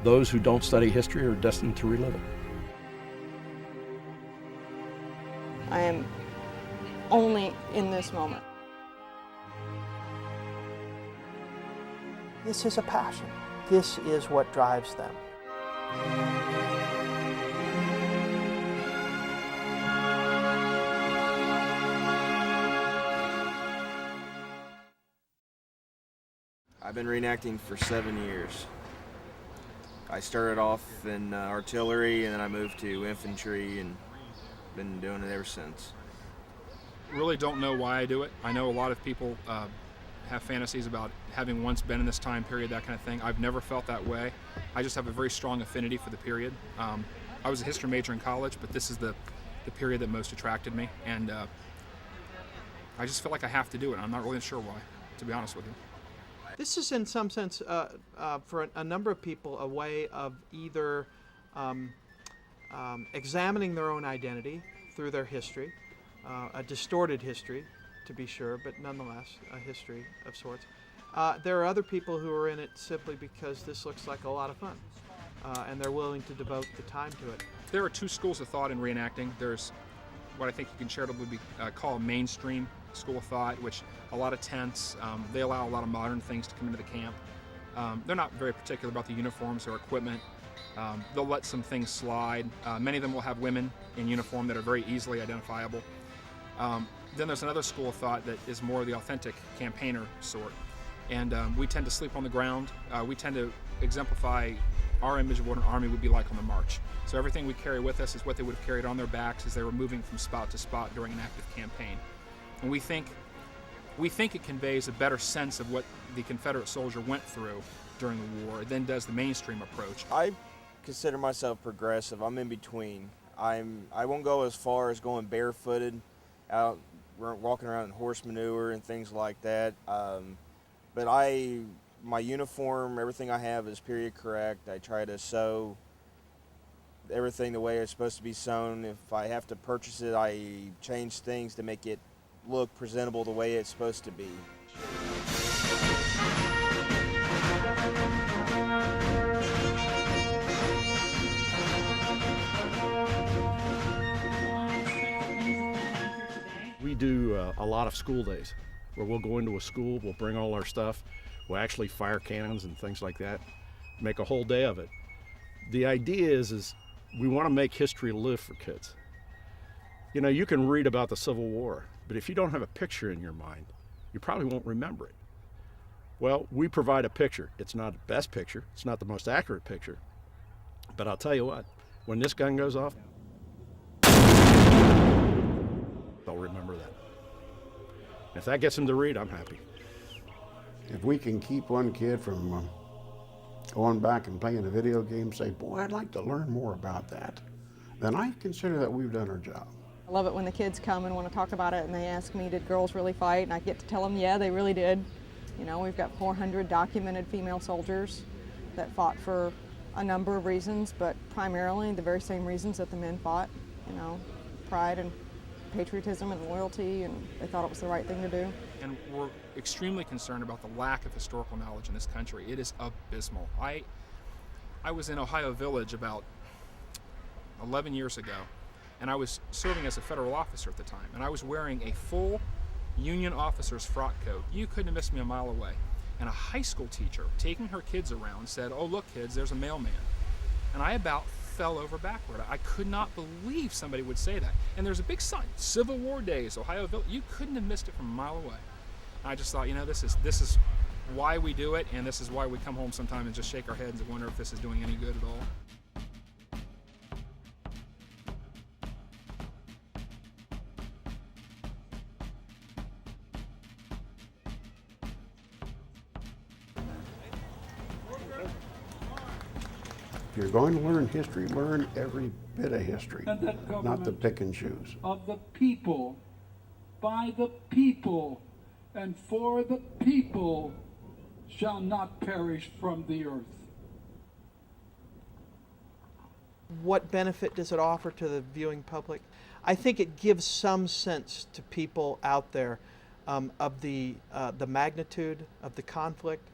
Those who don't study history are destined to relive it. I am only in this moment. This is a passion. This is what drives them. I've been reenacting for 7 years. I started off in artillery, and then I moved to infantry, and been doing it ever since. Really don't know why I do it. I know a lot of people have fantasies about having once been in this time period, that kind of thing. I've never felt that way. I just have a very strong affinity for the period. I was a history major in college, but this is the period that most attracted me, and I just feel like I have to do it. I'm not really sure why, to be honest with you. This is, in some sense, for a number of people, a way of either examining their own identity through their history, a distorted history, to be sure, but nonetheless a history of sorts. There are other people who are in it simply because this looks like a lot of fun, and they're willing to devote the time to it. There are two schools of thought in reenacting. There's what I think you can charitably call a mainstream school of thought, which a lot of tents, they allow a lot of modern things to come into the camp. They're not very particular about the uniforms or equipment. They'll let some things slide. Many of them will have women in uniform that are very easily identifiable. Then there's another school of thought that is more the authentic campaigner sort. And we tend to sleep on the ground. We tend to exemplify our image of what an army would be like on the march. So everything we carry with us is what they would have carried on their backs as they were moving from spot to spot during an active campaign. And we think it conveys a better sense of what the Confederate soldier went through during the war than does the mainstream approach. I consider myself progressive. I'm in between. I won't go as far as going barefooted, out walking around in horse manure and things like that. But my uniform, everything I have is period correct. I try to sew everything the way it's supposed to be sewn. If I have to purchase it, I change things to make it look presentable the way it's supposed to be. We do a lot of school days where we'll go into a school, we'll bring all our stuff, we'll actually fire cannons and things like that, make a whole day of it. The idea is we want to make history live for kids. You know, you can read about the Civil War, but if you don't have a picture in your mind, you probably won't remember it. Well, we provide a picture. It's not the best picture, it's not the most accurate picture, but I'll tell you what, when this gun goes off, they'll remember that. If that gets them to read, I'm happy. If we can keep one kid from going back and playing a video game, say, boy, I'd like to learn more about that, then I consider that we've done our job. I love it when the kids come and want to talk about it and they ask me, did girls really fight? And I get to tell them, yeah, they really did. You know, we've got 400 documented female soldiers that fought for a number of reasons, but primarily the very same reasons that the men fought, you know, pride and patriotism and loyalty, and they thought it was the right thing to do. And we're extremely concerned about the lack of historical knowledge in this country. It is abysmal. I was in Ohio Village about 11 years ago, and I was serving as a federal officer at the time, and I was wearing a full Union officer's frock coat. You couldn't have missed me a mile away. And a high school teacher taking her kids around said, oh, look, kids, there's a mailman. And I about fell over backward. I could not believe somebody would say that. And there's a big sign, Civil War Days, Ohio Village. You couldn't have missed it from a mile away. And I just thought, you know, this is why we do it, and this is why we come home sometime and just shake our heads and wonder if this is doing any good at all. If you're going to learn history, learn every bit of history, And that not the pick and choose. of the people, by the people, and for the people shall not perish from the earth. What benefit does it offer to the viewing public? I think it gives some sense to people out there of the magnitude of the conflict,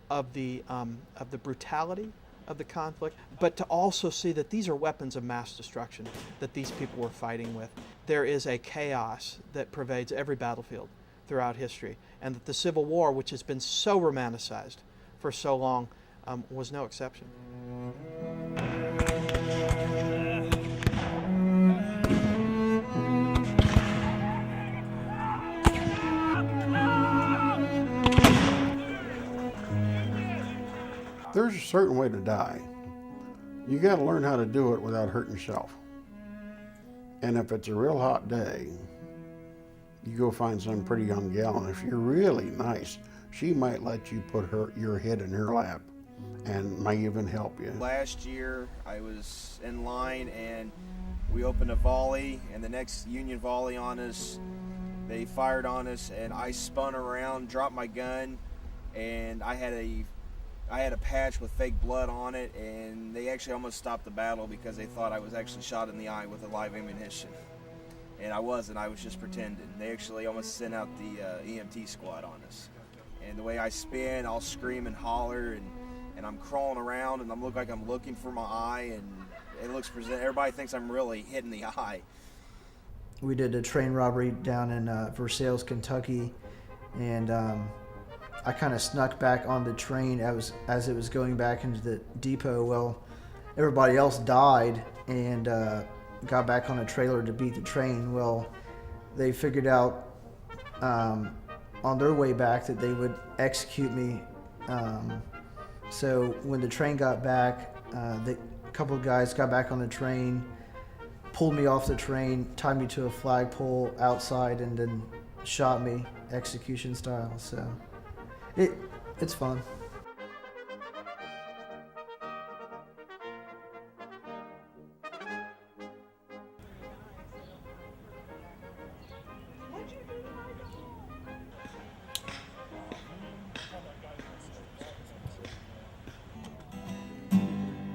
of the brutality of the conflict, but to also see that these are weapons of mass destruction that these people were fighting with. There is a chaos that pervades every battlefield throughout history, and that the Civil War, which has been so romanticized for so long, was no exception. There's a certain way to die. You got to learn how to do it without hurting yourself. And if it's a real hot day, you go find some pretty young gal, and if you're really nice, she might let you put your head in her lap and might even help you. Last year, I was in line and we opened a volley, and the next Union volley on us, they fired on us, and I spun around, dropped my gun, and I had a patch with fake blood on it, and they actually almost stopped the battle because they thought I was actually shot in the eye with a live ammunition. And I wasn't, I was just pretending. They actually almost sent out the EMT squad on us. And the way I spin, I'll scream and holler, and I'm crawling around, and I look like I'm looking for my eye, and it looks everybody thinks I'm really hitting the eye. We did a train robbery down in Versailles, Kentucky, and I kind of snuck back on the train as it was going back into the depot. Well, everybody else died and got back on a trailer to beat the train. Well, they figured out on their way back that they would execute me. So when the train got back, a couple of guys got back on the train, pulled me off the train, tied me to a flagpole outside, and then shot me execution style. So it's fun.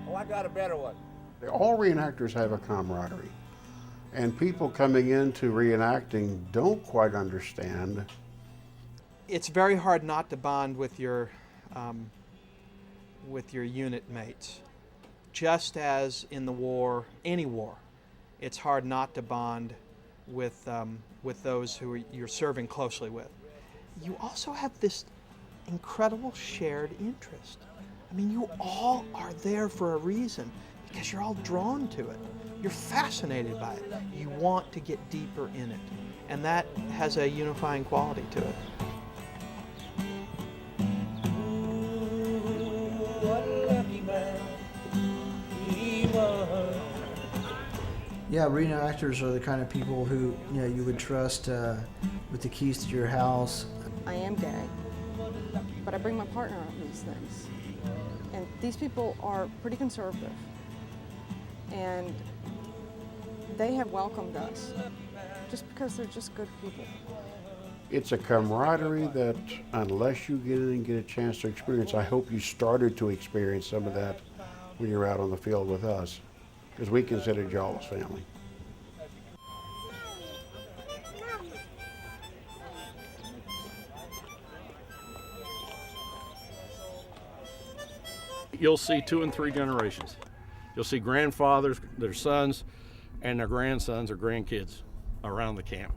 Oh, I got a better one. All reenactors have a camaraderie, and people coming into reenacting don't quite understand. It's very hard not to bond with your unit mates. Just as in the war, any war, it's hard not to bond with those who you're serving closely with. You also have this incredible shared interest. I mean, you all are there for a reason because you're all drawn to it. You're fascinated by it. You want to get deeper in it, and that has a unifying quality to it. Yeah, reenactors are the kind of people who you would trust with the keys to your house. I am gay, but I bring my partner on these things. And these people are pretty conservative. And they have welcomed us just because they're just good people. It's a camaraderie that, unless you get in and get a chance to experience, I hope you started to experience some of that when you're out on the field with us, because we consider y'all as family. You'll see 2 and 3 generations. You'll see grandfathers, their sons, and their grandsons or grandkids around the camp.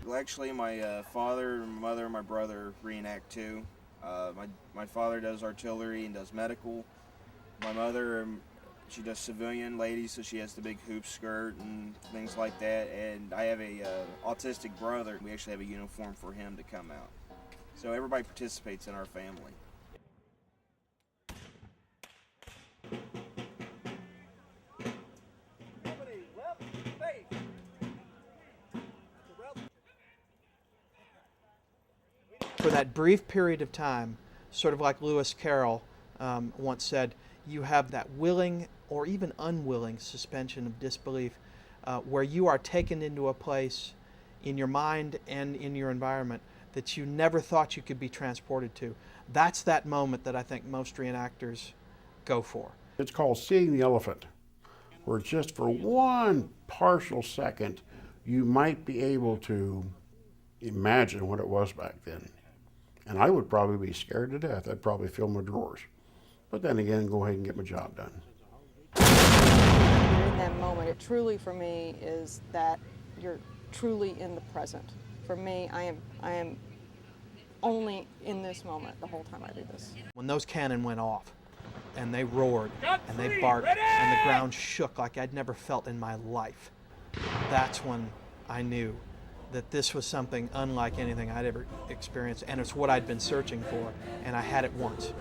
Well, actually, my father, my mother, and my brother reenact too. My father does artillery and does medical. My mother, she does civilian ladies, so she has the big hoop skirt and things like that. And I have a autistic brother. We actually have a uniform for him to come out. So everybody participates in our family. For that brief period of time, sort of like Lewis Carroll once said, you have that willing or even unwilling suspension of disbelief where you are taken into a place in your mind and in your environment that you never thought you could be transported to. That's that moment that I think most reenactors go for. It's called seeing the elephant, where just for one partial second, you might be able to imagine what it was back then. And I would probably be scared to death. I'd probably fill my drawers. But then again, go ahead and get my job done. You're in that moment. It truly, for me, is that you're truly in the present. For me, I am only in this moment the whole time I do this. When those cannon went off, and they roared, and they barked, and the ground shook like I'd never felt in my life, that's when I knew that this was something unlike anything I'd ever experienced, and it's what I'd been searching for, and I had it once.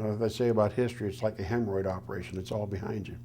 As I say about history, it's like a hemorrhoid operation. It's all behind you.